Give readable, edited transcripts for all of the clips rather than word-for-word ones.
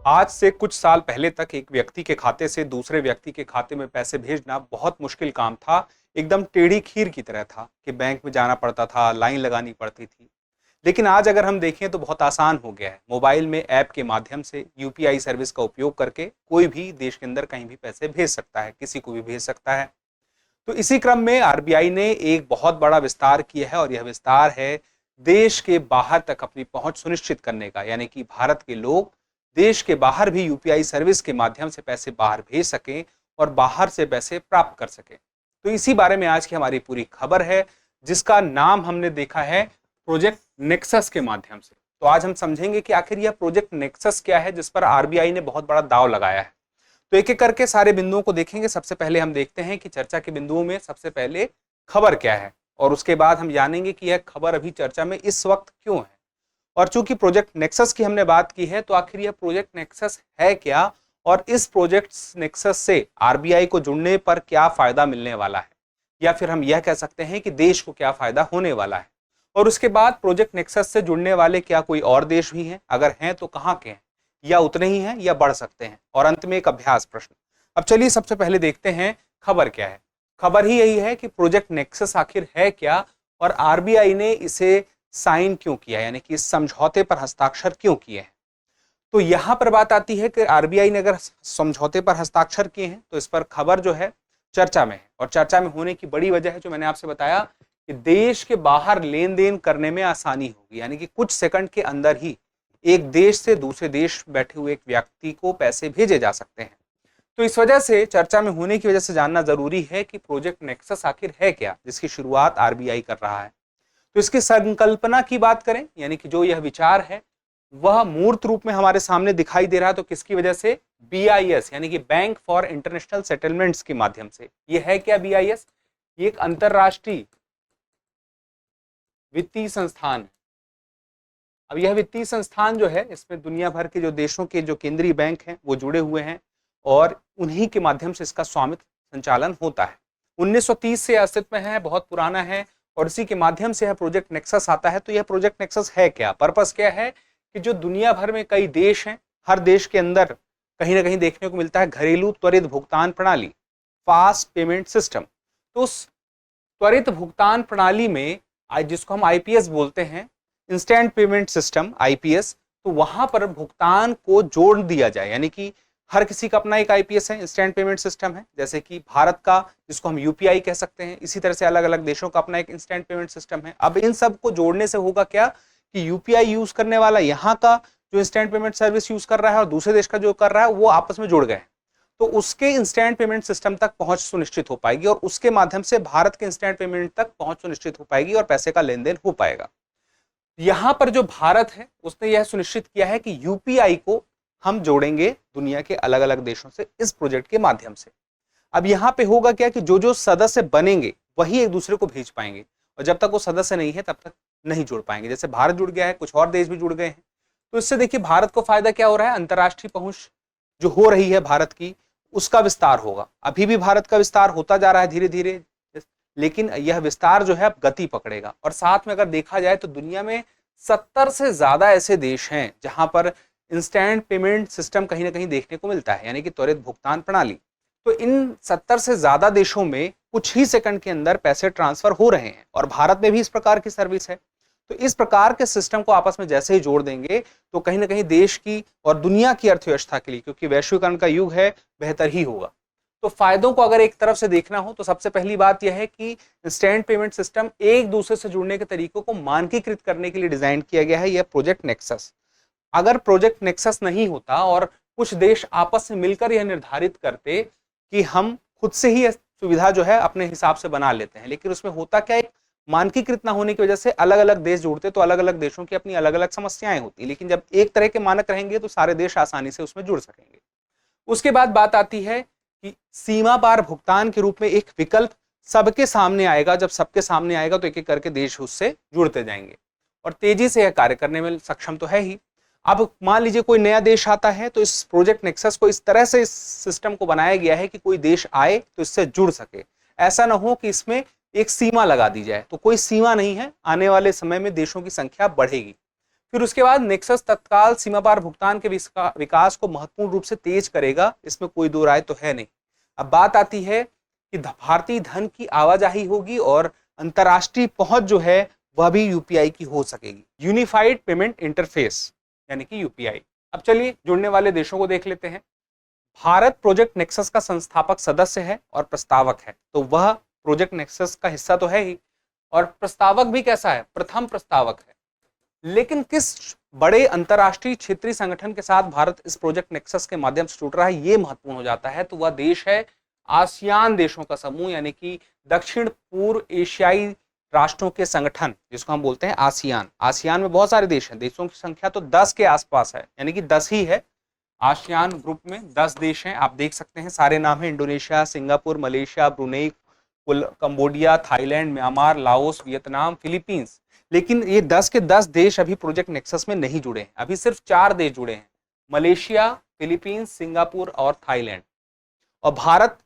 आज से कुछ साल पहले तक एक व्यक्ति के खाते से दूसरे व्यक्ति के खाते में पैसे भेजना बहुत मुश्किल काम था। एकदम टेढ़ी खीर की तरह था कि बैंक में जाना पड़ता था, लाइन लगानी पड़ती थी। लेकिन आज अगर हम देखें तो बहुत आसान हो गया है। मोबाइल में ऐप के माध्यम से यूपीआई सर्विस का उपयोग करके कोई भी देश के अंदर कहीं भी पैसे भेज सकता है, किसी को भी भेज सकता है। तो इसी क्रम में आरबीआई ने एक बहुत बड़ा विस्तार किया है और यह विस्तार है देश के बाहर तक अपनी पहुंच सुनिश्चित करने का, यानी कि भारत के लोग देश के बाहर भी यूपीआई सर्विस के माध्यम से पैसे बाहर भेज सकें और बाहर से पैसे प्राप्त कर सकें। तो इसी बारे में आज की हमारी पूरी खबर है, जिसका नाम हमने देखा है प्रोजेक्ट नेक्सस के माध्यम से। तो आज हम समझेंगे कि आखिर यह प्रोजेक्ट नेक्सस क्या है, जिस पर आरबीआई ने बहुत बड़ा दांव लगाया है। तो एक एक करके सारे बिंदुओं को देखेंगे। सबसे पहले हम देखते हैं कि चर्चा के बिंदुओं में सबसे पहले खबर क्या है, और उसके बाद हम जानेंगे कि यह खबर अभी चर्चा में इस वक्त क्यों है। और चूंकि प्रोजेक्ट नेक्सस की हमने बात की है, तो आखिर यह प्रोजेक्ट नेक्सस है क्या, और इस प्रोजेक्ट नेक्सस से आरबीआई को जुड़ने पर क्या फायदा मिलने वाला है, या फिर हम यह कह सकते हैं कि देश को क्या फायदा होने वाला है। और उसके बाद प्रोजेक्ट नेक्सस से जुड़ने वाले क्या कोई और देश भी हैं, अगर हैं तो कहाँ के हैं, या उतने ही हैं या बढ़ सकते हैं। और अंत में एक अभ्यास प्रश्न। अब चलिए सबसे पहले देखते हैं खबर क्या है। खबर ही यही है कि प्रोजेक्ट नेक्सस आखिर है क्या, और आरबीआई ने इसे साइन क्यों किया, यानी कि इस समझौते पर हस्ताक्षर क्यों किए हैं। तो यहां पर बात आती है कि आरबीआई ने अगर समझौते पर हस्ताक्षर किए हैं तो इस पर खबर जो है चर्चा में है। और चर्चा में होने की बड़ी वजह है जो मैंने आपसे बताया कि देश के बाहर लेन देन करने में आसानी होगी, यानी कि कुछ सेकंड के अंदर ही एक देश से दूसरे देश बैठे हुए एक व्यक्ति को पैसे भेजे जा सकते हैं। तो इस वजह से चर्चा में होने की वजह से जानना जरूरी है कि प्रोजेक्ट नेक्सस आखिर है क्या, जिसकी शुरुआत आरबीआई कर रहा है। तो इसकी संकल्पना की बात करें, यानी कि जो यह विचार है वह मूर्त रूप में हमारे सामने दिखाई दे रहा है। तो किसकी वजह से? बीआईएस, यानी कि बैंक फॉर इंटरनेशनल सेटलमेंट्स के माध्यम से। यह है क्या बीआईएस? ये एक अंतरराष्ट्रीय वित्तीय संस्थान है। अब यह वित्तीय संस्थान जो है, इसमें दुनिया भर के जो देशों के जो केंद्रीय बैंक हैं वो जुड़े हुए हैं, और उन्हीं के माध्यम से इसका स्वामित्व संचालन होता है। 1930 से अस्तित्व में है, बहुत पुराना है, और इसी के माध्यम से यह प्रोजेक्ट नेक्सस आता है। तो यह प्रोजेक्ट नेक्सस है क्या, पर्पस क्या है कि जो दुनिया भर में कई देश हैं, हर देश के अंदर कहीं ना कहीं देखने को मिलता है घरेलू त्वरित भुगतान प्रणाली, फास्ट पेमेंट सिस्टम। तो उस त्वरित भुगतान प्रणाली में जिसको हम आईपीएस बोलते हैं, इंस्टेंट पेमेंट सिस्टम आईपीएस, तो वहां पर भुगतान को जोड़ दिया जाए, यानी कि हर किसी का अपना एक आईपीएस है, इंस्टेंट पेमेंट सिस्टम है। जैसे कि भारत का जिसको हम यूपीआई कह सकते हैं, इसी तरह से अलग अलग देशों का अपना एक इंस्टेंट पेमेंट सिस्टम है। अब इन सब को जोड़ने से होगा क्या कि यूपीआई यूज करने वाला यहाँ का जो इंस्टेंट पेमेंट सर्विस यूज कर रहा है और दूसरे देश का जो कर रहा है वो आपस में जुड़ गए, तो उसके इंस्टेंट पेमेंट सिस्टम तक पहुंच सुनिश्चित हो पाएगी, और उसके माध्यम से भारत के इंस्टेंट पेमेंट तक पहुंच सुनिश्चित हो पाएगी और पैसे का लेन देन हो पाएगा। यहां पर जो भारत है उसने यह सुनिश्चित किया है कि यूपीआई को हम जोड़ेंगे दुनिया के अलग अलग देशों से इस प्रोजेक्ट के माध्यम से। अब यहाँ पे होगा क्या कि जो जो सदस्य बनेंगे वही एक दूसरे को भेज पाएंगे, और जब तक वो सदस्य नहीं है तब तक नहीं जुड़ पाएंगे। जैसे भारत जुड़ गया है, कुछ और देश भी जुड़ गए हैं, तो इससे देखिए भारत को फायदा क्या हो रहा है, अंतर्राष्ट्रीय पहुंच जो हो रही है भारत की, उसका विस्तार होगा। अभी भी भारत का विस्तार होता जा रहा है धीरे धीरे, लेकिन यह विस्तार जो है अब गति पकड़ेगा। और साथ में अगर देखा जाए तो दुनिया में 70 से ज्यादा ऐसे देश हैं जहां पर इंस्टेंट पेमेंट सिस्टम कहीं ना कहीं देखने को मिलता है, यानी कि त्वरित भुगतान प्रणाली। तो इन 70 से ज्यादा देशों में कुछ ही सेकंड के अंदर पैसे ट्रांसफर हो रहे हैं, और भारत में भी इस प्रकार की सर्विस है। तो इस प्रकार के सिस्टम को आपस में जैसे ही जोड़ देंगे तो कहीं ना कहीं देश की और दुनिया की अर्थव्यवस्था के लिए, क्योंकि वैश्वीकरण का युग है, बेहतर ही होगा। तो फायदों को अगर एक तरफ से देखना हो तो सबसे पहली बात यह है कि इंस्टेंट पेमेंट सिस्टम एक दूसरे से जुड़ने के तरीकों को मानकीकृत करने के लिए डिजाइन किया गया है, यह प्रोजेक्ट नेक्सस। अगर प्रोजेक्ट नेक्सस नहीं होता और कुछ देश आपस में मिलकर यह निर्धारित करते कि हम खुद से ही सुविधा जो है अपने हिसाब से बना लेते हैं, लेकिन उसमें होता क्या, एक मानकीकृत ना होने की वजह से अलग अलग देश जुड़ते तो अलग अलग देशों की अपनी अलग अलग समस्याएं होती। लेकिन जब एक तरह के मानक रहेंगे तो सारे देश आसानी से उसमें जुड़ सकेंगे। उसके बाद बात आती है कि सीमा पार भुगतान के रूप में एक विकल्प सबके सामने आएगा। जब सबके सामने आएगा तो एक एक करके देश उससे जुड़ते जाएंगे, और तेजी से यह कार्य करने में सक्षम तो है ही। अब मान लीजिए कोई नया देश आता है, तो इस प्रोजेक्ट नेक्सस को इस तरह से इस सिस्टम को बनाया गया है कि कोई देश आए तो इससे जुड़ सके। ऐसा ना हो कि इसमें एक सीमा लगा दी जाए, तो कोई सीमा नहीं है, आने वाले समय में देशों की संख्या बढ़ेगी। फिर उसके बाद नेक्सस तत्काल सीमा पार भुगतान के विकास को महत्वपूर्ण रूप से तेज करेगा, इसमें कोई दो राय तो है नहीं। अब बात आती है कि भारतीय धन की आवाजाही होगी और अंतर्राष्ट्रीय पहुंच जो है वह भी यूपीआई की हो सकेगी, यूनिफाइड पेमेंट इंटरफेस यानी कि यूपीआई। अब चलिए जुड़ने वाले देशों को देख लेते हैं। भारत प्रोजेक्ट नेक्सस का संस्थापक सदस्य है और प्रस्तावक है, तो वह प्रोजेक्ट नेक्सस का हिस्सा तो है ही, और प्रस्तावक भी कैसा है, प्रथम प्रस्तावक है। लेकिन किस बड़े अंतरराष्ट्रीय क्षेत्रीय संगठन के साथ भारत इस प्रोजेक्ट नेक्सस के माध्यम से जुड़ रहा है, ये महत्वपूर्ण हो जाता है। तो वह देश है आसियान देशों का समूह, यानी कि दक्षिण पूर्व एशियाई राष्ट्रों के संगठन, जिसको हम बोलते हैं आसियान। आसियान में बहुत सारे देश हैं, देशों की संख्या तो 10 के आसपास है, यानी कि 10 ही है। आसियान ग्रुप में 10 देश हैं, आप देख सकते हैं, सारे नाम है Indonesia, Singapore, Malaysia, Brunei, Cambodia, Thailand, Myanmar, Laos, Vietnam, Philippines. लेकिन ये 10 के 10 देश अभी प्रोजेक्ट नेक्सस में नहीं जुड़े हैं, अभी सिर्फ 4 देश जुड़े हैं, मलेशिया, फिलीपींस, सिंगापुर और थाईलैंड। और भारत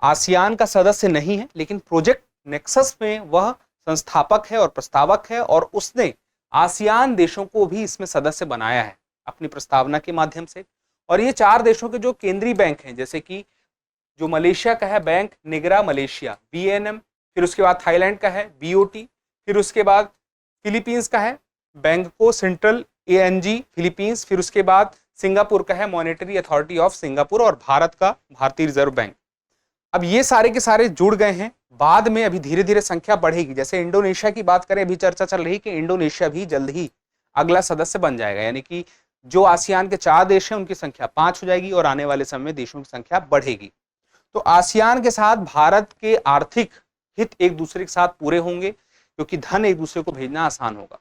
आसियान का सदस्य नहीं है, लेकिन प्रोजेक्ट नेक्सस में वह संस्थापक है और प्रस्तावक है, और उसने आसियान देशों को भी इसमें सदस्य बनाया है अपनी प्रस्तावना के माध्यम से। और ये 4 देशों के जो केंद्रीय बैंक हैं, जैसे कि जो मलेशिया का है बैंक निगरा मलेशिया BNM, फिर उसके बाद थाईलैंड का है BOT, फिर उसके बाद फिलीपींस का है बैंको सेंट्रल ANG फिलीपींस, फिर उसके बाद सिंगापुर का है मॉनेटरी अथॉरिटी ऑफ सिंगापुर, और भारत का भारतीय रिजर्व बैंक। अब ये सारे के सारे जुड़ गए हैं, बाद में अभी धीरे धीरे संख्या बढ़ेगी। जैसे इंडोनेशिया की बात करें, अभी चर्चा चल रही कि इंडोनेशिया भी जल्द ही अगला सदस्य बन जाएगा, यानी कि जो आसियान के 4 देश हैं उनकी संख्या 5 हो जाएगी और आने वाले समय में देशों की संख्या बढ़ेगी। तो आसियान के साथ भारत के आर्थिक हित एक दूसरे के साथ पूरे होंगे, क्योंकि धन एक दूसरे को भेजना आसान होगा।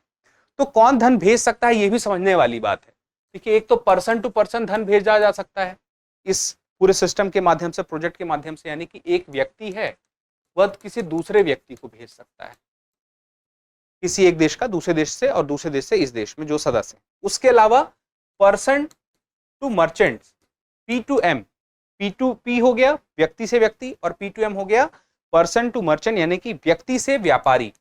तो कौन धन भेज सकता है, ये भी समझने वाली बात है। देखिए, एक तो पर्सन टू पर्सन धन भेजा जा सकता है इस पूरे सिस्टम के माध्यम से, प्रोजेक्ट के माध्यम से, यानी कि एक व्यक्ति है वह किसी दूसरे व्यक्ति को भेज सकता है, किसी एक देश का दूसरे देश से, और दूसरे देश से इस देश में जो सदस्य है। उसके अलावा person to merchant P2M, P2P हो गया व्यक्ति से व्यक्ति, और P2M हो गया पर्सन टू मर्चेंट, यानी कि व्यक्ति से व्यापारी।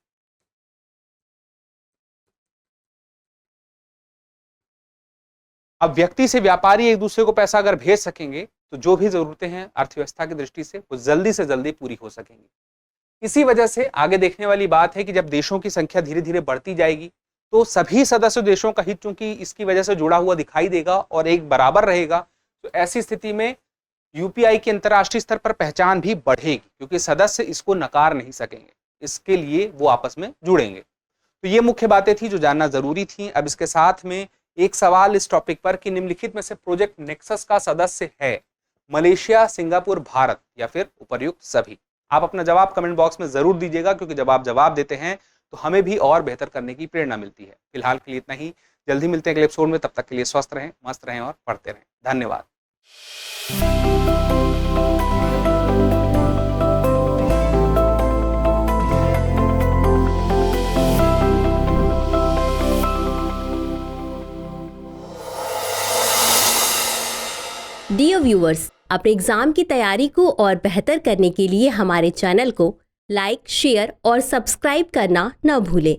अब व्यक्ति से व्यापारी एक दूसरे को पैसा अगर भेज सकेंगे तो जो भी जरूरतें हैं अर्थव्यवस्था की दृष्टि से वो जल्दी से जल्दी पूरी हो सकेंगी। इसी वजह से आगे देखने वाली बात है कि जब देशों की संख्या धीरे धीरे बढ़ती जाएगी तो सभी सदस्य देशों का हित चूंकि इसकी वजह से जुड़ा हुआ दिखाई देगा और एक बराबर रहेगा, तो ऐसी स्थिति में यूपीआई की अंतर्राष्ट्रीय स्तर पर पहचान भी बढ़ेगी, क्योंकि सदस्य इसको नकार नहीं सकेंगे, इसके लिए वो आपस में जुड़ेंगे। तो ये मुख्य बातें थी जो जानना जरूरी थी। अब इसके साथ में एक सवाल इस टॉपिक पर कि निम्नलिखित में से प्रोजेक्ट नेक्सस का सदस्य है मलेशिया, सिंगापुर, भारत या फिर उपर्युक्त सभी? आप अपना जवाब कमेंट बॉक्स में जरूर दीजिएगा, क्योंकि जब आप जवाब देते हैं तो हमें भी और बेहतर करने की प्रेरणा मिलती है। फिलहाल के लिए इतना ही, जल्दी मिलते हैं अगले एपिसोड में। तब तक के लिए स्वस्थ रहें, मस्त रहें और पढ़ते रहें। धन्यवाद। डियर व्यूअर्स, अपने एग्जाम की तैयारी को और बेहतर करने के लिए हमारे चैनल को लाइक, शेयर और सब्सक्राइब करना न भूलें।